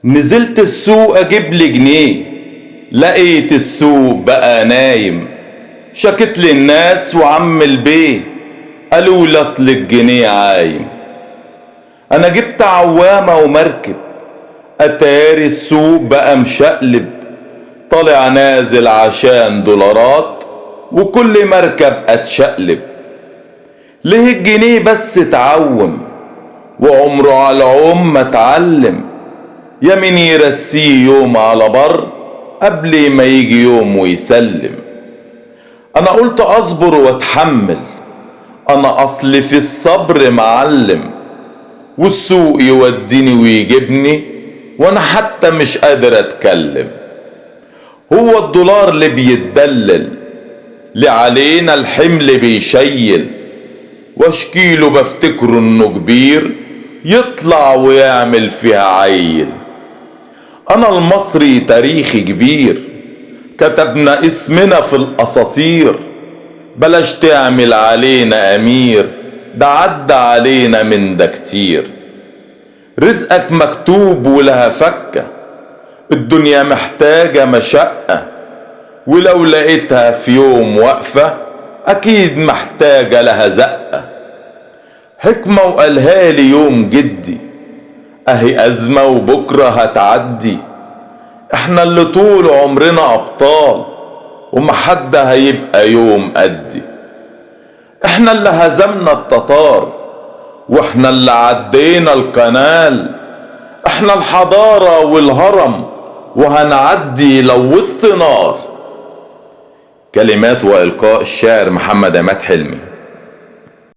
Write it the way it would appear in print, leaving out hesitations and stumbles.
نزلت السوق اجيب لي جنيه، لقيت السوق بقى نايم. شكت لي الناس وعم البيه قالوا لي اصل الجنيه عايم. انا جبت عوامة ومركب، اتاري السوق بقى مشقلب، طالع نازل عشان دولارات وكل مركب اتشقلب. ليه الجنيه بس اتعوم وعمره على العم ما اتعلم؟ يا مين يرسيه يوم على بر قبل ما يجي يوم ويسلم. انا قلت اصبر واتحمل، انا اصل في الصبر معلم، والسوق يوديني ويجيبني وانا حتى مش قادر اتكلم. هو الدولار اللي بيتدلل لعلينا الحمل بيشيل، واشكيله بفتكره انه كبير يطلع ويعمل فيها عيل. انا المصري تاريخي كبير، كتبنا اسمنا في الاساطير، بلاش تعمل علينا امير، ده عدى علينا من ده كتير. رزقك مكتوب ولها فكة، الدنيا محتاجة مشقة، ولو لقيتها في يوم واقفة اكيد محتاجة لها زقة. حكمة وقالها لي يوم جدي، اهي ازمة وبكرة هتعدي، احنا اللي طول عمرنا ابطال ومحد هيبقى يوم قدي. احنا اللي هزمنا التتار واحنا اللي عدينا القنال، احنا الحضارة والهرم وهنعدي لو وسط نار. كلمات والقاء الشاعر محمد عماد حلمي.